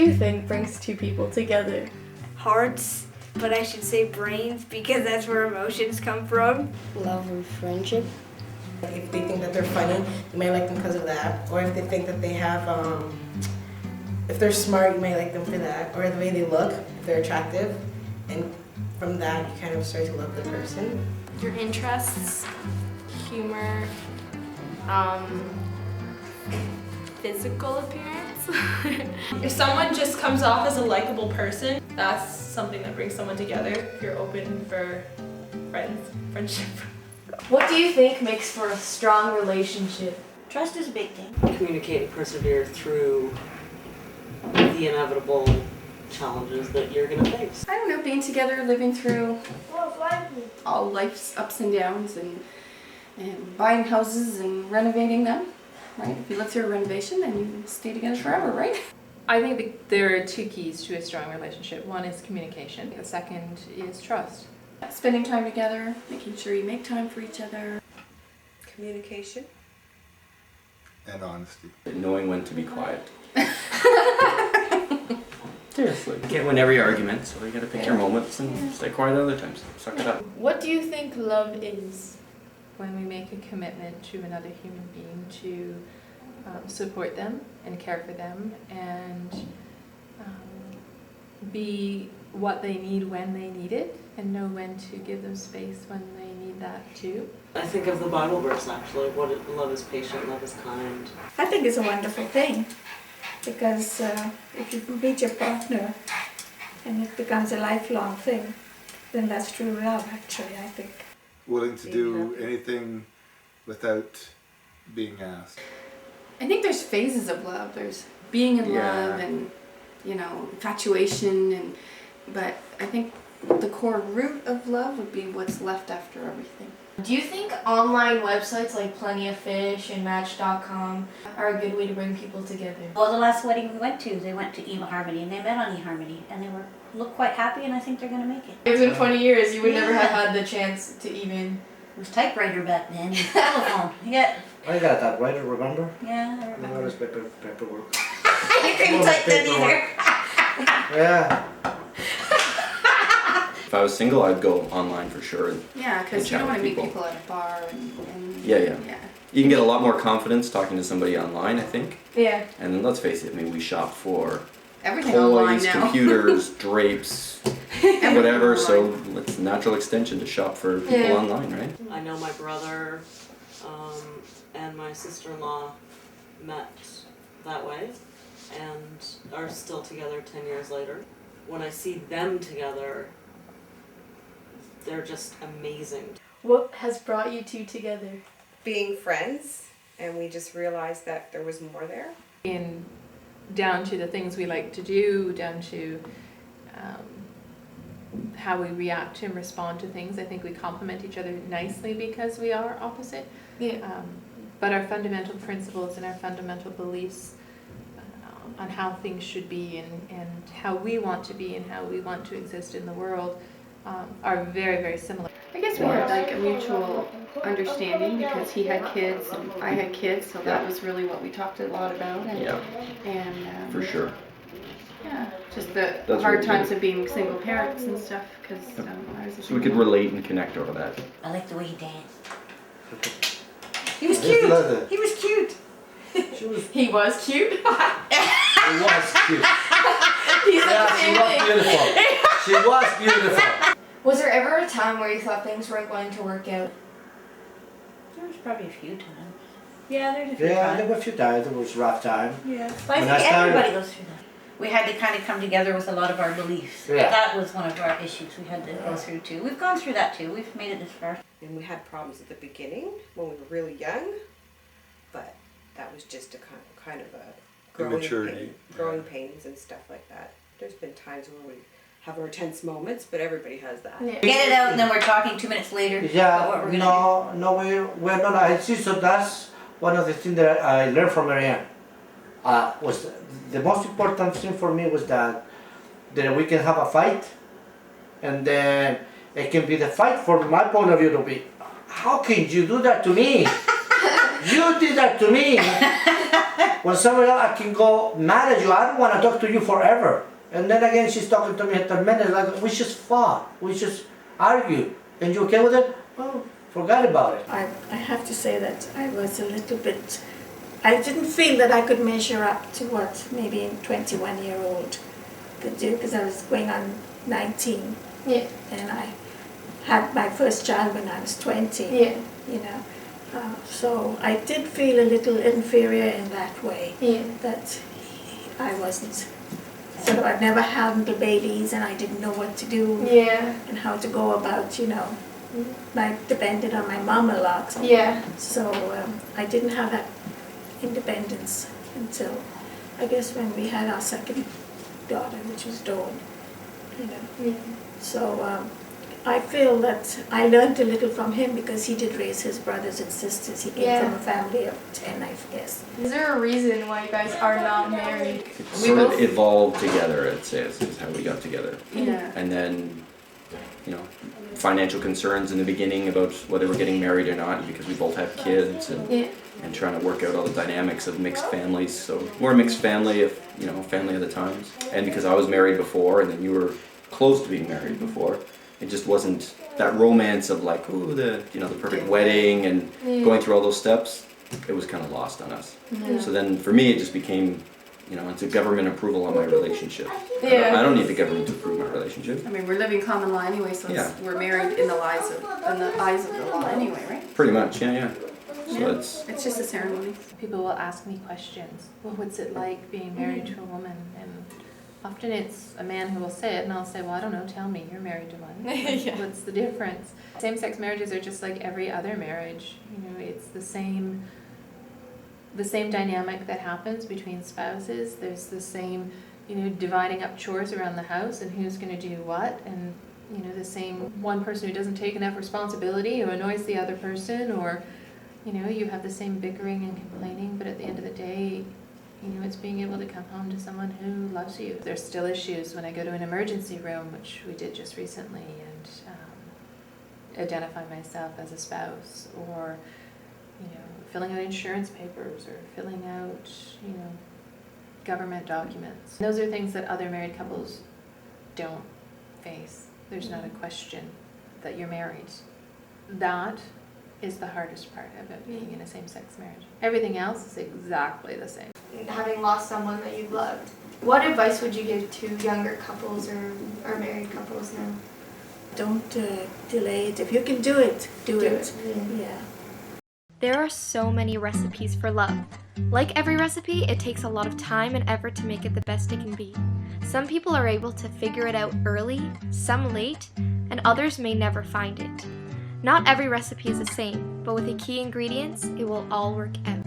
you think brings two people together? Hearts, but I should say brains because that's where emotions come from. Love and friendship. If they think that they're funny, you might like them because of that. Or if they think that they have, if they're smart, you might like them for that. Or the way they look, if they're attractive. And from that, you kind of start to love the person. Your interests, humor, physical appearance. If someone just comes off as a likable person, that's something that brings someone together. If you're open for friendship. What do you think makes for a strong relationship? Trust is a big thing. Communicate and persevere through the inevitable challenges that you're going to face. I don't know, being together, living through all life's ups and downs and buying houses and renovating them, right? If you live through a renovation, then you stay together forever, right? I think there are two keys to a strong relationship. One is communication. The second is trust. Spending time together, making sure you make time for each other. Communication. And honesty. Knowing when to be quiet. Seriously. You can't win every argument, so you gotta pick your moments and stay quiet other times. Suck it up. What do you think love is? When we make a commitment to another human being to support them and care for them and be what they need when they need it and know when to give them space when they need that too. I think of the Bible verse actually, love is patient, love is kind. I think it's a wonderful thing because if you meet your partner and it becomes a lifelong thing, then that's true love actually, I think. Willing to do anything without being asked. I think there's phases of love. There's being in love and, infatuation, but I think the core root of love would be what's left after everything. Do you think online websites like Plenty of Fish and Match.com are a good way to bring people together? Well, the last wedding we went to, they went to eHarmony and they met on eHarmony and they looked quite happy and I think they're going to make it. It's been 20 years, you would never have had the chance to even... It was typewriter back then, telephone, yeah. I got that typewriter, remember? Yeah, I remember. That was paperwork. You couldn't type that either. Yeah. If I was single, I'd go online for sure. Yeah, because you don't want to meet people at a bar and Yeah. You can get a lot more confidence talking to somebody online, I think. Yeah. And then let's face it, I mean, we shop for everything toys, now. computers, drapes, whatever, so it's a natural extension to shop for people online, right? I know my brother and my sister-in-law met that way and are still together 10 years later. When I see them together, they're just amazing. What has brought you two together? Being friends, and we just realized that there was more there. In down to the things we like to do, down to how we react to and respond to things. I think we complement each other nicely because we are opposite. Yeah. But our fundamental principles and our fundamental beliefs on how things should be and how we want to be and how we want to exist in the world are very, very similar. I guess we had like a mutual understanding because he had kids and I had kids, so that was really what we talked a lot about. And for sure. Yeah, just the That's hard really times good. of being single parents and stuff because I was a So we could relate and connect over that. I like the way he danced. He was cute. He was cute. He was cute? She was cute. He's She was beautiful. She was beautiful. Was there ever a time where you thought things weren't going to work out? There was probably a few times. Yeah, there's a few Yeah, times. there were a few times. It was a rough time. Yeah, but When I I think started- everybody goes through that. We had to kind of come together with a lot of our beliefs. Yeah. That was one of our issues we had to go through too. We've gone through that too. We've made it this far. And we had problems at the beginning when we were really young, but that was just a kind of a Immaturity. growing pains and stuff like that. There's been times where we have our tense moments, but everybody has that. Yeah. Get it out and then we're talking 2 minutes later about what we're gonna do. we're not. I see. So that's one of the things that I learned from Marianne. Was the most important thing for me was that we can have a fight, and then it can be the fight from my point of view to be, how can you do that to me? You did that to me. When somebody else, I can go mad at you. I don't want to talk to you forever. And then again, she's talking to me at 10 minutes. Like, we just fought. We just argued. And you okay with it? Oh, forgot about it. I have to say that I was a little bit, I didn't feel that I could measure up to what maybe a 21-year-old could do, because I was going on 19. Yeah. And I had my first child when I was 20. Yeah. You know. So I did feel a little inferior in that way. Yeah. That I wasn't, sort of, I've never handled babies and I didn't know what to do. Yeah. And how to go about, you know. I depended on my mom a lot. Yeah. So I didn't have that independence until, I guess, when we had our second daughter, which was Dawn. You know. Yeah. So I feel that I learned a little from him because he did raise his brothers and sisters. He came from a family of 10, I guess. Is there a reason why you guys are not married? It sort of evolved together, I'd say, is how we got together. Yeah. And then, you know, financial concerns in the beginning about whether we're getting married or not, because we both have kids, and trying to work out all the dynamics of mixed families. So we're a mixed family, if you know, family of the times. And because I was married before, and then you were close to being married before, it just wasn't that romance of like, ooh, the perfect wedding and going through all those steps. It was kind of lost on us. So then for me, it just became, you know, it's a government approval on my relationship. I don't need the government to approve my relationship. I mean, we're living common law anyway, so we're married in the eyes of the law anyway, right? Pretty much, yeah. So it's just a ceremony. People will ask me questions. Well, what's it like being married to a woman? And often it's a man who will say it, and I'll say, well, I don't know, tell me, you're married to one. What's the difference? Same-sex marriages are just like every other marriage. You know, it's the same dynamic that happens between spouses. There's the same, you know, dividing up chores around the house and who's going to do what, and, you know, the same one person who doesn't take enough responsibility, who annoys the other person, or, you know, you have the same bickering and complaining, but at the end of the day, you know, it's being able to come home to someone who loves you. There's still issues when I go to an emergency room, which we did just recently, and identify myself as a spouse, or, you know, filling out insurance papers, or filling out, you know, government documents. Those are things that other married couples don't face. There's not a question that you're married. That is the hardest part of it, being in a same-sex marriage. Everything else is exactly the same. Having lost someone that you loved, what advice would you give to younger couples or married couples now? Don't delay it. If you can do it, do it. Yeah. There are so many recipes for love. Like every recipe, it takes a lot of time and effort to make it the best it can be. Some people are able to figure it out early, some late, and others may never find it. Not every recipe is the same, but with the key ingredients, it will all work out.